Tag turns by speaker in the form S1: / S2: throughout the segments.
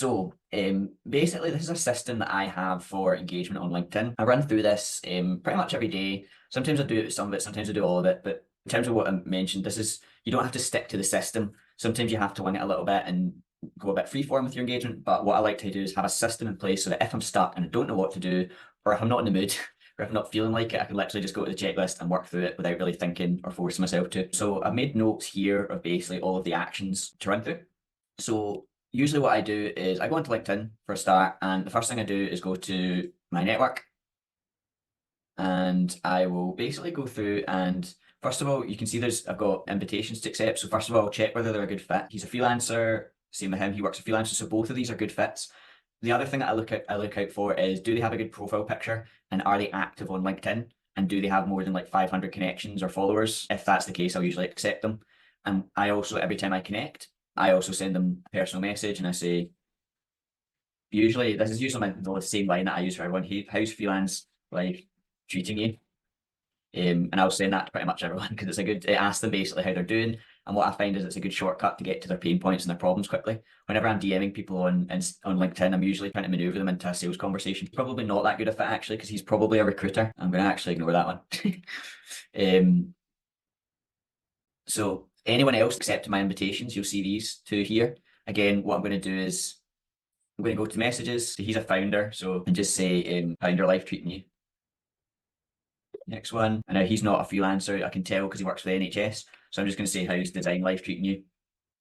S1: So basically, this is a system that I have for engagement on LinkedIn. I run through this pretty much every day. Sometimes I do some of it, sometimes I do all of it. But in terms of what I mentioned, this is, you don't have to stick to the system. Sometimes you have to wing it a little bit and go a bit freeform with your engagement. But what I like to do is have a system in place so that if I'm stuck and I don't know what to do, or if I'm not in the mood, or if I'm not feeling like it, I can literally just go to the checklist and work through it without really thinking or forcing myself to. So I've made notes here of basically all of the actions to run through. So usually what I do is I go onto LinkedIn for a start, and the first thing I do is go to my network. And I will basically go through, and first of all, you can see I've got invitations to accept. So first of all, check whether they're a good fit. He's a freelancer, same with him, he works a freelancer. So both of these are good fits. The other thing that I look out for is, do they have a good profile picture, and are they active on LinkedIn? And do they have more than like 500 connections or followers? If that's the case, I'll usually accept them. And I also, every time I connect, I also send them a personal message and I say, this is usually the same line that I use for everyone. Hey, how's freelance life treating you? And I'll send that to pretty much everyone because it asks them basically how they're doing. And what I find is it's a good shortcut to get to their pain points and their problems quickly. Whenever I'm DMing people on LinkedIn, I'm usually trying to maneuver them into a sales conversation. Probably not that good of a fit actually, because he's probably a recruiter. I'm going to actually ignore that one. So anyone else accepting my invitations, you'll see these two here. Again, what I'm going to do is I'm going to go to messages. So he's a founder, so and just say founder life treating you. Next one. And now he's not a freelancer, I can tell because he works for the NHS. So I'm just going to say, how's design life treating you?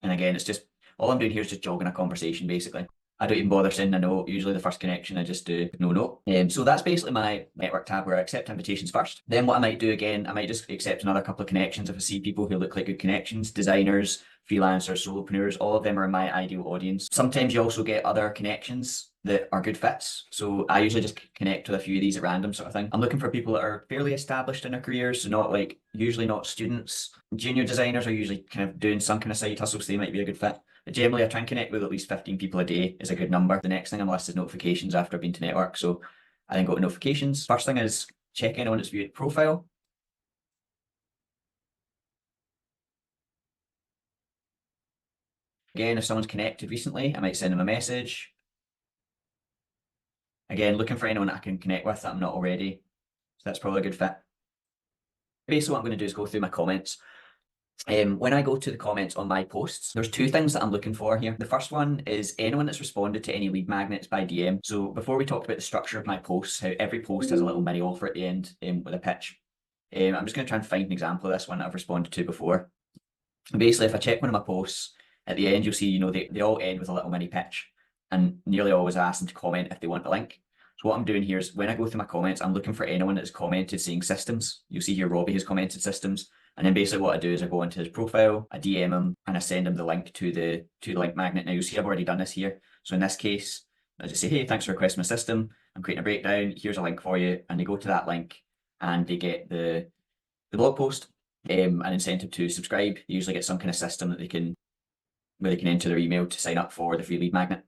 S1: And again, it's just, all I'm doing here is just jogging a conversation basically. I don't even bother sending a note. Usually the first connection, I just do no note. So that's basically my network tab where I accept invitations first. Then what I might do again, I might just accept another couple of connections if I see people who look like good connections, designers, freelancers, solopreneurs, all of them are my ideal audience. Sometimes you also get other connections that are good fits. So I usually just connect with a few of these at random sort of thing. I'm looking for people that are fairly established in their careers, so usually not students. Junior designers are usually kind of doing some kind of side hustle, so they might be a good fit. But generally, I try and connect with at least 15 people a day is a good number. The next thing on the list is notifications after I've been to network. So I then go to notifications. First thing is check in on its viewed profile. Again, if someone's connected recently, I might send them a message. Again, looking for anyone that I can connect with that I'm not already. So that's probably a good fit. Basically, what I'm going to do is go through my comments. When I go to the comments on my posts, there's two things that I'm looking for here. The first one is anyone that's responded to any lead magnets by DM. So before we talked about the structure of my posts, how every post has a little mini offer at the end with a pitch. I'm just going to try and find an example of this one that I've responded to before. And basically, if I check one of my posts, at the end, you'll see, they all end with a little mini pitch, and nearly always I ask them to comment if they want a link. So what I'm doing here is when I go through my comments, I'm looking for anyone that's commented saying systems. You'll see here Robbie has commented systems. And then basically what I do is I go into his profile, I DM him, and I send him the link to the link magnet. Now you'll see I've already done this here. So in this case, I just say, hey, thanks for requesting my system. I'm creating a breakdown. Here's a link for you. And they go to that link and they get the blog post, an incentive to subscribe. They usually get some kind of system where they can enter their email to sign up for the free lead magnet.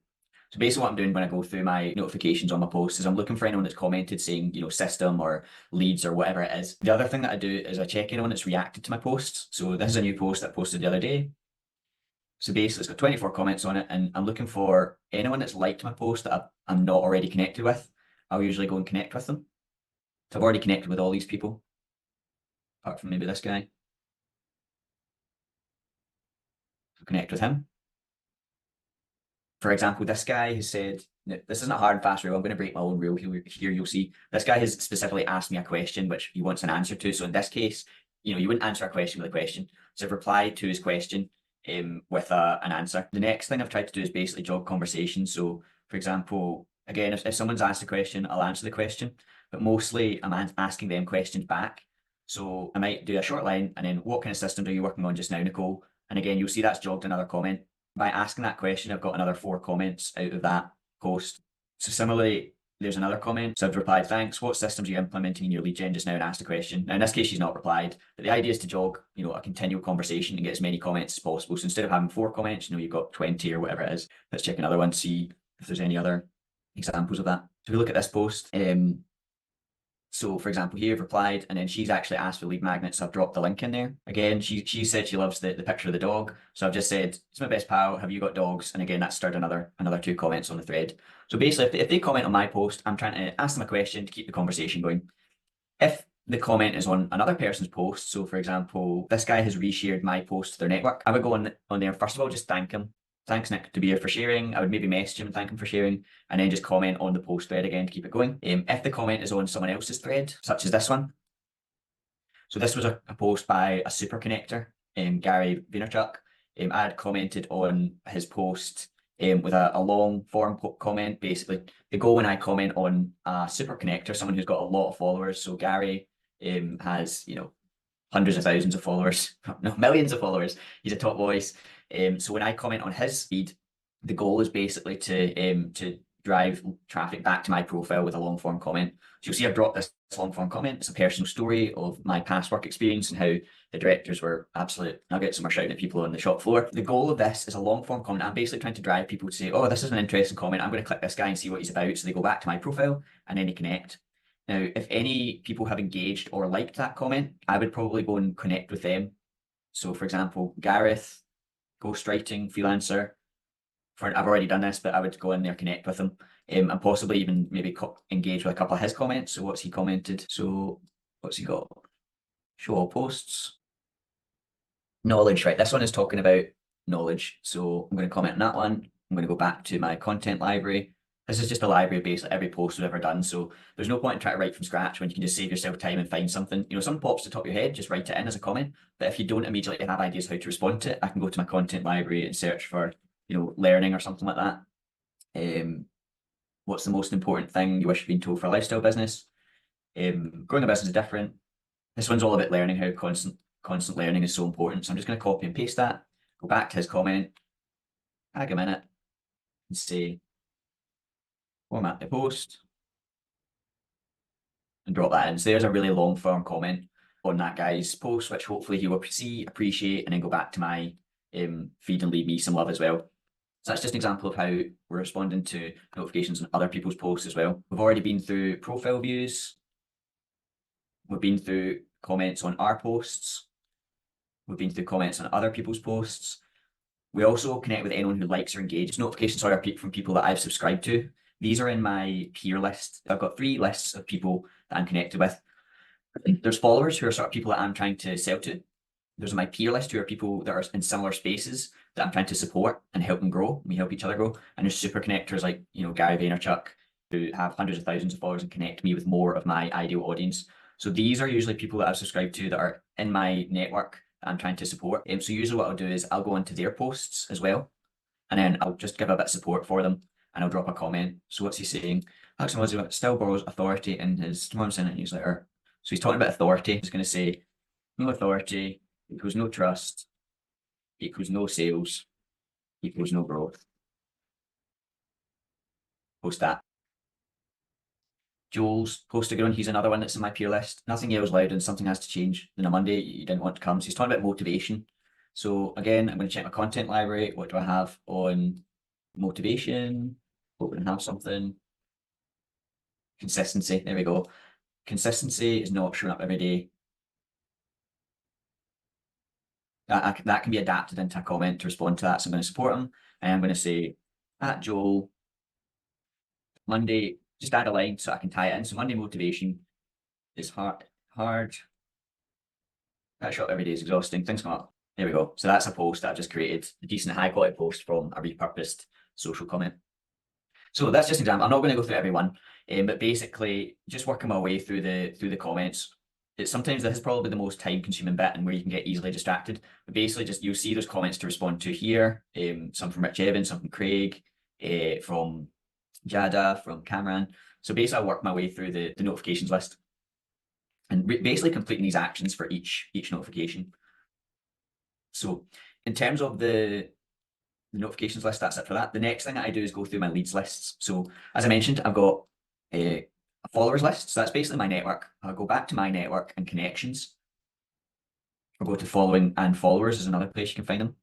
S1: So basically what I'm doing when I go through my notifications on my posts is I'm looking for anyone that's commented saying, system or leads or whatever it is. The other thing that I do is I check anyone that's reacted to my posts. So this is a new post that I posted the other day. So basically it's got 24 comments on it, and I'm looking for anyone that's liked my post that I'm not already connected with. I'll usually go and connect with them. So I've already connected with all these people, apart from maybe this guy. So connect with him. For example, this guy has said, this isn't a hard and fast rule, I'm going to break my own rule here. You'll see this guy has specifically asked me a question which he wants an answer to. So in this case, you wouldn't answer a question with a question. So I've replied to his question with an answer. The next thing I've tried to do is basically jog conversation. So for example, again, if someone's asked a question, I'll answer the question, but mostly I'm asking them questions back. So I might do a short line and then, what kind of systems are you working on just now, Nicole? And again, you'll see that's jogged another comment. By asking that question, I've got another 4 comments out of that post. So similarly, there's another comment. So I've replied, thanks. What systems are you implementing in your lead gen just now, and asked a question. Now in this case, she's not replied, but the idea is to jog, a continual conversation and get as many comments as possible. So instead of having 4 comments, you've got 20 or whatever it is. Let's check another one, see if there's any other examples of that. So if we look at this post, So for example, here I've replied, and then she's actually asked for lead magnets. So I've dropped the link in there. Again, she said she loves the picture of the dog. So I've just said, it's my best pal. Have you got dogs? And again, that stirred another 2 comments on the thread. So basically, if they comment on my post, I'm trying to ask them a question to keep the conversation going. If the comment is on another person's post, so for example, this guy has reshared my post to their network, I would go on there, first of all, just thank him. Thanks, Nick, to be here for sharing. I would maybe message him and thank him for sharing, and then just comment on the post thread again to keep it going. If the comment is on someone else's thread, such as this one, so this was a post by a super connector, Gary Vaynerchuk. I had commented on his post with a long form comment. Basically, the goal when I comment on a super connector, someone who's got a lot of followers, so Gary has, hundreds of thousands of followers, no, millions of followers. He's a top voice. So when I comment on his feed, the goal is basically to drive traffic back to my profile with a long form comment. So you'll see I've dropped this long form comment. It's a personal story of my past work experience and how the directors were absolute nuggets and were shouting at people on the shop floor. The goal of this is a long form comment. I'm basically trying to drive people to say, oh, this is an interesting comment. I'm going to click this guy and see what he's about. So they go back to my profile and then they connect. Now, if any people have engaged or liked that comment, I would probably go and connect with them. So for example, Gareth, ghostwriting freelancer. I've already done this, but I would go in there, connect with him, and possibly even maybe engage with a couple of his comments. So what's he commented? So what's he got? Show all posts. Knowledge, right? This one is talking about knowledge. So I'm going to comment on that one. I'm going to go back to my content library. This is just a library of basically every post we've ever done. So there's no point in trying to write from scratch when you can just save yourself time and find something. Something pops to the top of your head, just write it in as a comment. But if you don't immediately have ideas how to respond to it, I can go to my content library and search for, learning or something like that. What's the most important thing you wish you'd been told for a lifestyle business? Growing a business is different. This one's all about learning, how constant learning is so important. So I'm just going to copy and paste that, go back to his comment, tag him in it, and say, format the post, and drop that in. So there's a really long form comment on that guy's post, which hopefully he will see, appreciate, and then go back to my feed and leave me some love as well. So that's just an example of how we're responding to notifications on other people's posts as well. We've already been through profile views. We've been through comments on our posts. We've been through comments on other people's posts. We also connect with anyone who likes or engages. Notifications are from people that I've subscribed to. These are in my peer list. I've got 3 lists of people that I'm connected with. There's followers who are sort of people that I'm trying to sell to. There's my peer list who are people that are in similar spaces that I'm trying to support and help them grow. We help each other grow. And there's super connectors like, Gary Vaynerchuk, who have hundreds of thousands of followers and connect me with more of my ideal audience. So these are usually people that I've subscribed to that are in my network that I'm trying to support. So usually what I'll do is I'll go into their posts as well, and then I'll just give a bit of support for them and I'll drop a comment. So what's he saying? Alex Mozzie still borrows authority in his tomorrow Senate newsletter. So he's talking about authority. He's going to say, no authority equals no trust equals no sales equals no growth. Post that. Joel's posted on. He's another one that's in my peer list. Nothing yells loud and something has to change. Then a Monday you didn't want to come. So he's talking about motivation. So again, I'm going to check my content library. What do I have on motivation? Hoping to have something. Consistency. There we go. Consistency is not showing up every day. That can be adapted into a comment to respond to that. So I'm going to support him, and I'm going to say, at Joel, Monday, just add a line so I can tie it in. So Monday motivation is hard. That shot every day is exhausting. Things come up. There we go. So that's a post that I've just created, a decent high quality post from a repurposed social comment. So that's just an example. I'm not going to go through every one, but basically just working my way through the comments. Sometimes this is probably the most time consuming bit and where you can get easily distracted. But basically just you'll see those comments to respond to here. Some from Rich Evans, some from Craig, from Jada, from Cameron. So basically I work my way through the notifications list and basically completing these actions for each notification. So in terms of the notifications list, that's it for that. The next thing that I do is go through my leads lists. So as I mentioned, I've got a followers list. So that's basically my network. I'll go back to my network and connections. I'll go to following and followers is another place you can find them.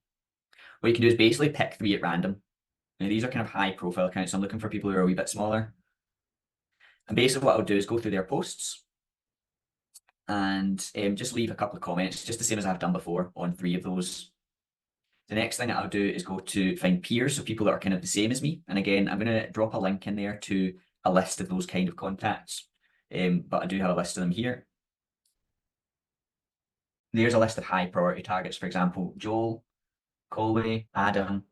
S1: What you can do is basically pick 3 at random. Now these are kind of high profile accounts. So I'm looking for people who are a wee bit smaller. And basically what I'll do is go through their posts and just leave a couple of comments, just the same as I've done before on 3 of those. The next thing that I'll do is go to find peers, so people that are kind of the same as me. And again, I'm going to drop a link in there to a list of those kind of contacts, but I do have a list of them here. There's a list of high priority targets, for example, Joel, Colway, Adam.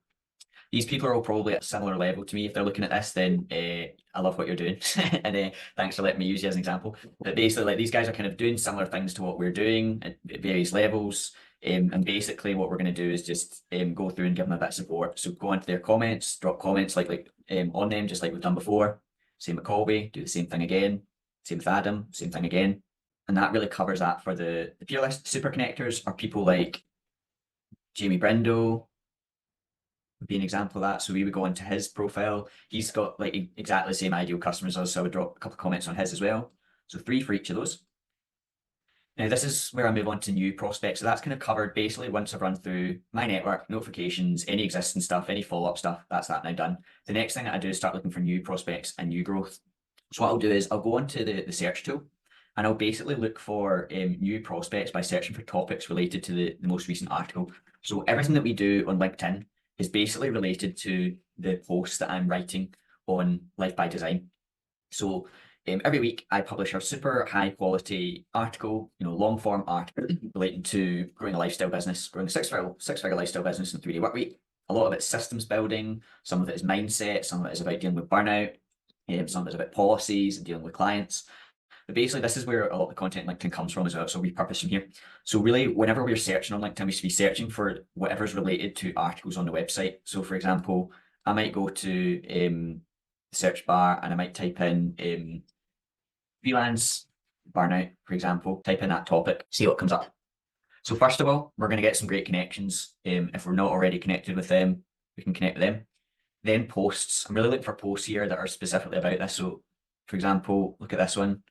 S1: These people are all probably at a similar level to me. If they're looking at this, then I love what you're doing. And thanks for letting me use you as an example. But basically, like, these guys are kind of doing similar things to what we're doing at various levels. And basically what we're going to do is just go through and give them a bit of support. So go onto their comments, drop comments like on them, just like we've done before. Same with Colby, do the same thing again. Same with Adam, same thing again. And that really covers that for the peer list. Super connectors are people like Jamie Brindle would be an example of that. So we would go into his profile. He's got like exactly the same ideal customers as us, so I would drop a couple of comments on his as well. So 3 for each of those. Now this is where I move on to new prospects. So that's kind of covered basically once I've run through my network, notifications, any existing stuff, any follow-up stuff, that's that now done. The next thing that I do is start looking for new prospects and new growth. So what I'll do is I'll go onto the search tool and I'll basically look for new prospects by searching for topics related to the most recent article. So everything that we do on LinkedIn is basically related to the posts that I'm writing on Life by Design. So every week I publish a super high quality article, long form article relating to growing a lifestyle business, growing a six-figure lifestyle business in a 3-day work week. A lot of it's systems building, some of it is mindset, some of it is about dealing with burnout, some of it is about policies and dealing with clients. But basically, this is where a lot of the content LinkedIn comes from as well. So we repurpose from here. So really, whenever we're searching on LinkedIn, we should be searching for whatever's related to articles on the website. So for example, I might go to the search bar and I might type in freelance burnout, for example, type in that topic, see what comes up. So first of all, we're going to get some great connections. If we're not already connected with them, we can connect with them. Then posts. I'm really looking for posts here that are specifically about this. So for example, look at this one.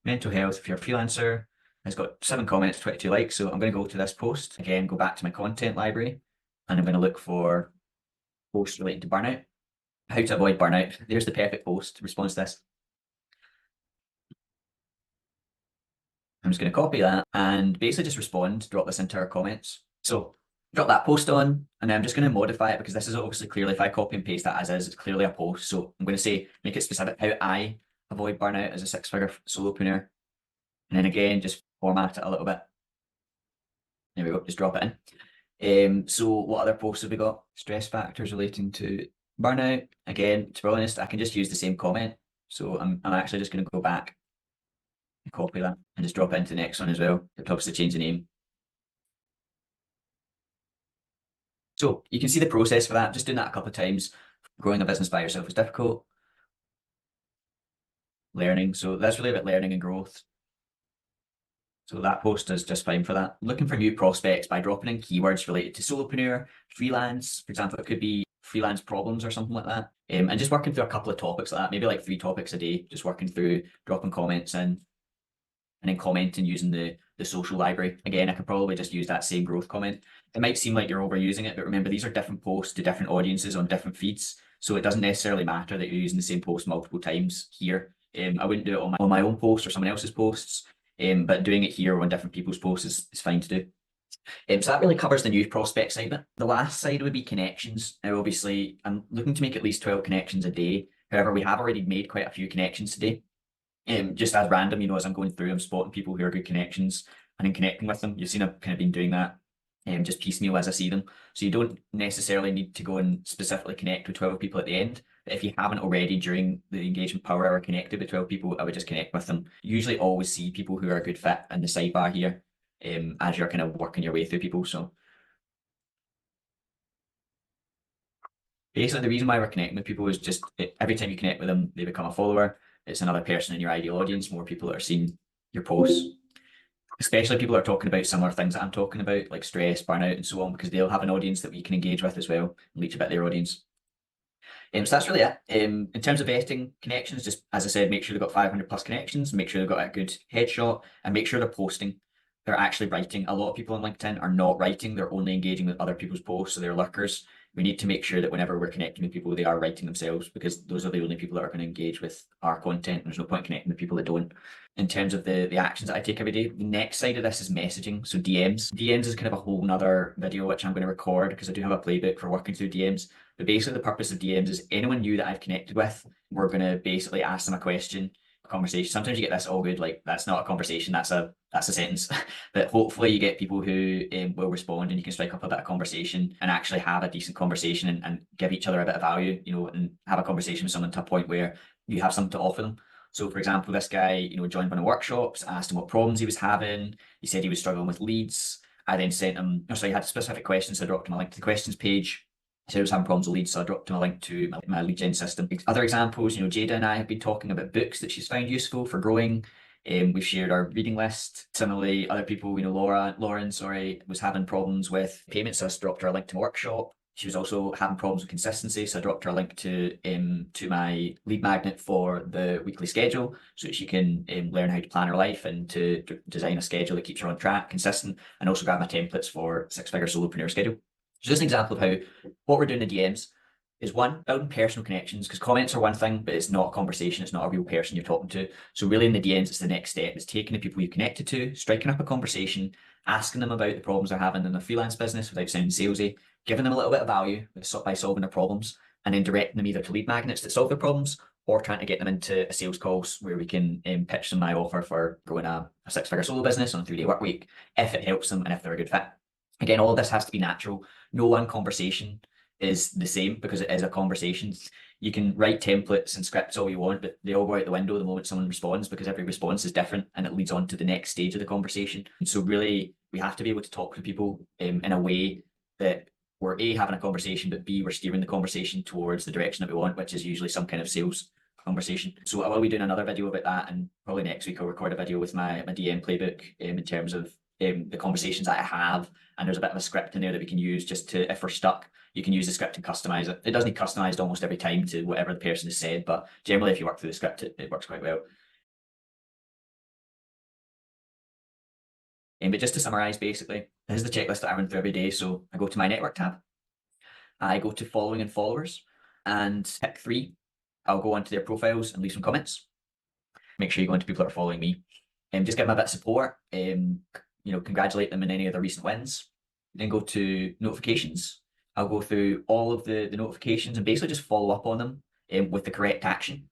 S1: Mental health, if you're a freelancer, has got 7 comments, 22 likes. So I'm going to go to this post. Again, go back to my content library and I'm going to look for posts related to burnout. How to avoid burnout. There's the perfect post response to this. I'm just going to copy that and basically just respond, drop this into our comments. So drop that post on, and then I'm just going to modify it because this is obviously clearly, if I copy and paste that as is, it's clearly a post. So I'm going to say, make it specific, how I avoid burnout as a 6-figure solopreneur. And then again, just format it a little bit. There we go, just drop it in. So what other posts have we got? Stress factors relating to burnout. Again, to be honest, I can just use the same comment. So I'm actually just going to go back and copy that and just drop it into the next one as well. It obviously change the name. So you can see the process for that. Just doing that a couple of times. Growing a business by yourself is difficult. Learning. So that's really about learning and growth. So that post is just fine for that. Looking for new prospects by dropping in keywords related to solopreneur, freelance. For example, it could be freelance problems or something like that. And just working through a couple of topics like that, maybe like 3 topics a day, just working through, dropping comments in, and then commenting using the social library. Again, I could probably just use that same growth comment. It might seem like you're overusing it, but remember, these are different posts to different audiences on different feeds. So it doesn't necessarily matter that you're using the same post multiple times here. I wouldn't do it on my own post or someone else's posts, but doing it here on different people's posts is fine to do. So that really covers the new prospect side of it. The last side would be connections. Now, obviously, I'm looking to make at least 12 connections a day. However, we have already made quite a few connections today. Just as random, as I'm going through, I'm spotting people who are good connections and then connecting with them. You've seen I've kind of been doing that just piecemeal as I see them. So you don't necessarily need to go and specifically connect with 12 people at the end. But if you haven't already during the engagement power hour connected with 12 people, I would just connect with them. You usually always see people who are a good fit in the sidebar here as you're kind of working your way through people. So basically, the reason why we're connecting with people is just every time you connect with them, they become a follower. It's another person in your ideal audience, more people that are seeing your posts, especially people that are talking about similar things that I'm talking about, like stress, burnout, and so on, because they'll have an audience that we can engage with as well and reach a bit their audience. So that's really it. In terms of vetting connections, just as I said, make sure they've got 500 plus connections, make sure they've got a good headshot, and make sure they're posting. They're actually writing. A lot of people on LinkedIn are not writing, they're only engaging with other people's posts, so they're lurkers. we need to make sure that whenever we're connecting with people, they are writing themselves, because those are the only people that are going to engage with our content. There's no point connecting with people that don't. In terms of the actions that I take every day, the next side of this is messaging. So DMs. DMs is kind of a whole nother video which I'm going to record, because I do have a playbook for working through DMs. But basically the purpose of DMs is anyone new that I've connected with, we're going to basically ask them a question, a conversation. Sometimes you get this, all good, like that's not a conversation, that's a sentence. But hopefully you get people who will respond, and you can strike up a bit of conversation and actually have a decent conversation, and give each other a bit of value, and have a conversation with someone to a point where you have something to offer them. So for example, this guy, joined one of the workshops, asked him what problems he was having. He said he was struggling with leads. I then sent him, he had specific questions, so I dropped him a link to the questions page. He said he was having problems with leads, so I dropped him a link to my lead gen system. Other examples, Jada and I have been talking about books that she's found useful for growing. We've shared our reading list. Similarly, other people, Lauren, was having problems with payments, so I dropped her a link to my workshop. She was also having problems with consistency, so I dropped her a link to my lead magnet for the weekly schedule, so that she can learn how to plan her life and to design a schedule that keeps her on track, consistent, and also grab my templates for six-figure solopreneur schedule. So just an example of how what we're doing in the DMs is, one, building personal connections, because comments are one thing, but it's not a conversation, it's not a real person you're talking to. So really in the DMs, it's the next step. It's taking the people you've connected to, striking up a conversation, asking them about the problems they're having in their freelance business without sounding salesy, giving them a little bit of value by solving their problems, and then directing them either to lead magnets that solve their problems, or trying to get them into a sales calls where we can pitch them my offer for growing a six-figure solo business on a 3-day work week, if it helps them and if they're a good fit. Again, all of this has to be natural. No one conversation is the same, because it is a conversation. You can write templates and scripts all you want, but they all go out the window the moment someone responds, because every response is different and it leads on to the next stage of the conversation. And so really, we have to be able to talk to people in a way that we're A, having a conversation, but B, we're steering the conversation towards the direction that we want, which is usually some kind of sales conversation. So I will be doing another video about that, and probably next week I'll record a video with my DM playbook in terms of the conversations that I have. And there's a bit of a script in there that we can use just to, if we're stuck, you can use the script and customize it. It does need customized almost every time to whatever the person has said, but generally if you work through the script, it works quite well. But just to summarize, basically, this is the checklist that I run through every day. So I go to my network tab, I go to following and followers, and pick 3. I'll go onto their profiles and leave some comments. Make sure you go into people that are following me, and just give them a bit of support. Congratulate them in any of their recent wins. Then go to notifications. I'll go through all of the notifications and basically just follow up on them with the correct action.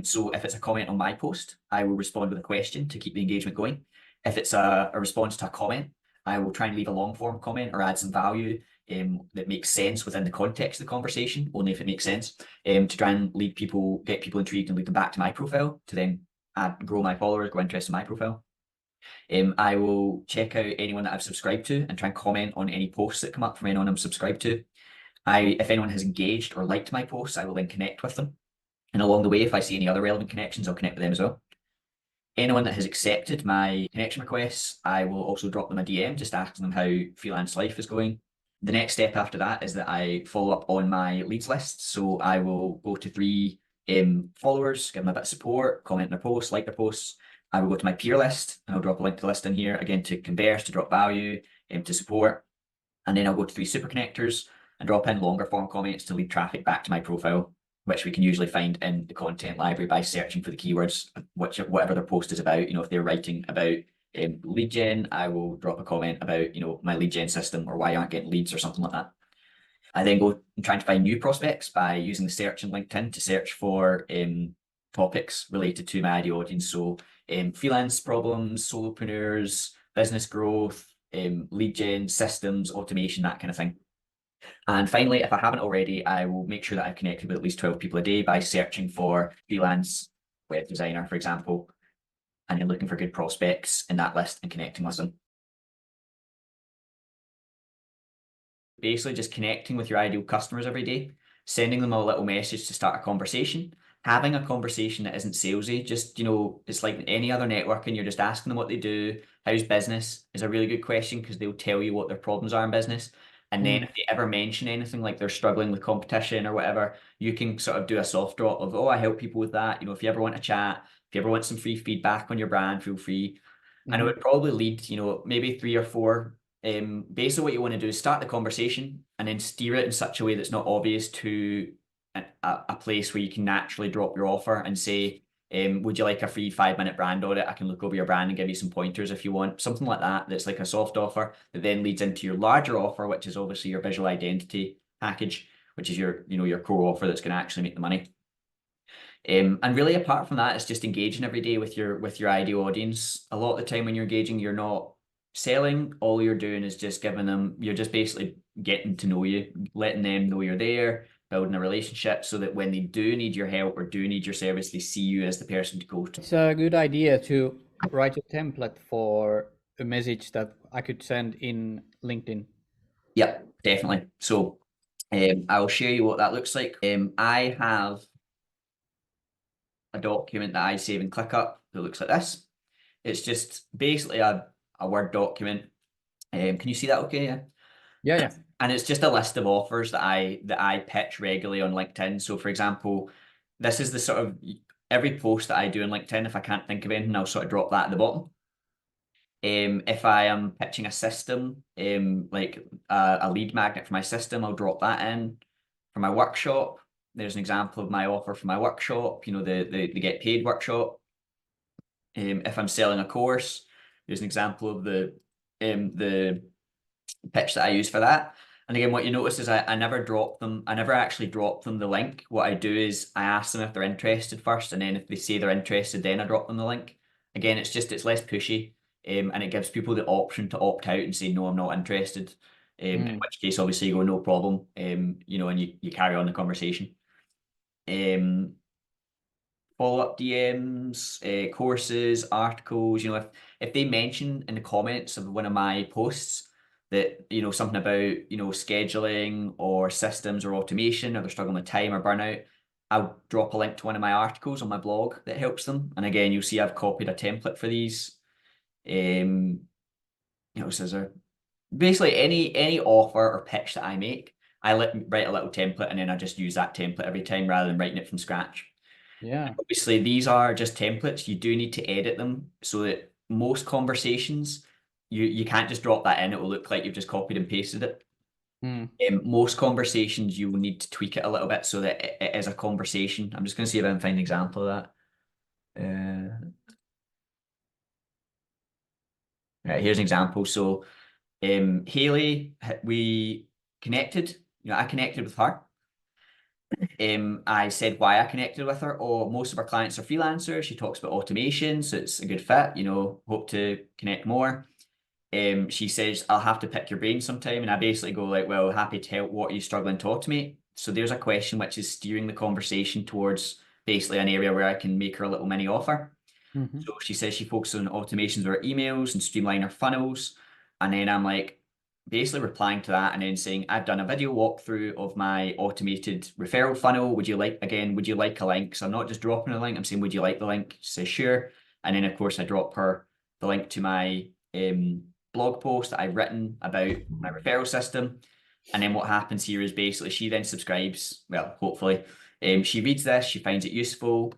S1: So if it's a comment on my post, I will respond with a question to keep the engagement going. If it's a response to a comment, I will try and leave a long form comment or add some value that makes sense within the context of the conversation, only if it makes sense, to try and get people intrigued and lead them back to my profile to then grow my followers, grow interest in my profile. I will check out anyone that I've subscribed to and try and comment on any posts that come up from anyone I'm subscribed to. If anyone has engaged or liked my posts, I will then connect with them. And along the way, if I see any other relevant connections, I'll connect with them as well. Anyone that has accepted my connection requests, I will also drop them a DM, just asking them how freelance life is going. The next step after that is that I follow up on my leads list. So I will go to 3 followers, give them a bit of support, comment on their posts, like their posts. I will go to my peer list, and I'll drop a link to the list in here, again, to converse, to drop value, to support. And then I'll go to 3 super connectors and drop in longer form comments to lead traffic back to my profile, which we can usually find in the content library by searching for the keywords, whatever their post is about. If they're writing about lead gen, I will drop a comment about, my lead gen system, or why you aren't getting leads or something like that. I then go and try to find new prospects by using the search in LinkedIn to search for topics related to my ideal audience. So freelance problems, solopreneurs, business growth, lead gen, systems, automation, that kind of thing. And finally, if I haven't already, I will make sure that I've connected with at least 12 people a day by searching for freelance web designer, for example, and then looking for good prospects in that list and connecting with them. Basically just connecting with your ideal customers every day, sending them a little message to start a conversation, having a conversation that isn't salesy. Just, it's like any other networking, you're just asking them what they do. How's business is a really good question, because they'll tell you what their problems are in business. And then if they ever mention anything like they're struggling with competition or whatever, you can sort of do a soft drop of, I help people with that. If you ever want to chat, if you ever want some free feedback on your brand, feel free. And it would probably lead, maybe 3 or 4 Basically what you want to do is start the conversation and then steer it in such a way that's not obvious to a place where you can naturally drop your offer and say, would you like a free 5-minute brand audit? I can look over your brand and give you some pointers if you want. Something like that, that's like a soft offer that then leads into your larger offer, which is obviously your visual identity package, which is your core offer that's going to actually make the money. And really, apart from that, it's just engaging every day with your ideal audience. A lot of the time when you're engaging, you're not selling. All you're doing is just giving them, you're just basically getting to know you, letting them know you're there, building a relationship so that when they do need your help or do need your service, they see you as the person to go to.
S2: It's a good idea to write a template for a message that I could send in LinkedIn.
S1: Yep, definitely. So I'll show you what that looks like. I have a document that I save in ClickUp that looks like this. It's just basically a Word document. Can you see that okay? Yeah.
S2: Yeah.
S1: And it's just a list of offers that I pitch regularly on LinkedIn. So for example, this is the sort of every post that I do on LinkedIn, if I can't think of anything, I'll sort of drop that at the bottom. If I am pitching a system, like a lead magnet for my system, I'll drop that in. For my workshop, there's an example of my offer for my workshop, the get paid workshop. If I'm selling a course, there's an example of the pitch that I use for that. And again, what you notice is I never drop them. I never actually drop them the link. What I do is I ask them if they're interested first, and then if they say they're interested, then I drop them the link. Again, it's less pushy, and it gives people the option to opt out and say no, I'm not interested. In which case, obviously, you go no problem. And you carry on the conversation. Follow-up DMs, courses, articles. If they mention in the comments of one of my posts that something about scheduling or systems or automation, or they're struggling with time or burnout, I'll drop a link to one of my articles on my blog that helps them. And again, you'll see I've copied a template for these. Scissor. Basically any offer or pitch that I make, I write a little template and then I just use that template every time rather than writing it from scratch.
S2: Yeah.
S1: Obviously, these are just templates. You do need to edit them so that most conversations, you can't just drop that in. It will look like you've just copied and pasted it. Most conversations, you will need to tweak it a little bit so that it is a conversation. I'm just going to see if I can find an example of that. Right, here's an example. So, Haley, we connected. I connected with her. I said why I connected with her. Oh, most of our clients are freelancers. She talks about automation, so it's a good fit. Hope to connect more. She says, I'll have to pick your brain sometime. And I basically go like, well, happy to help. What are you struggling to automate? So there's a question which is steering the conversation towards basically an area where I can make her a little mini offer. So she says she focuses on automations of her emails and streamline her funnels. And then I'm like, basically replying to that and then saying, I've done a video walkthrough of my automated referral funnel. Would you like a link? So I'm not just dropping a link. I'm saying, would you like the link? She says, sure. And then of course I drop her the link to my blog post that I've written about my referral system. And then what happens here is basically she then subscribes. Well, hopefully, she reads this, she finds it useful.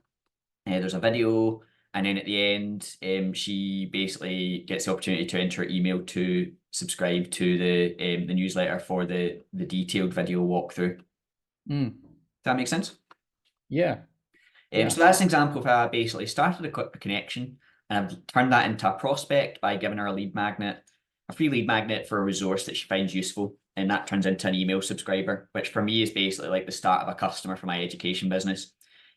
S1: There's a video. And then at the end, she basically gets the opportunity to enter her email to subscribe to the newsletter for the detailed video walkthrough. Does that make sense?
S2: Yeah.
S1: So that's an example of how I basically started a connection and I've turned that into a prospect by giving her a lead magnet, a free lead magnet for a resource that she finds useful. And that turns into an email subscriber, which for me is basically like the start of a customer for my education business.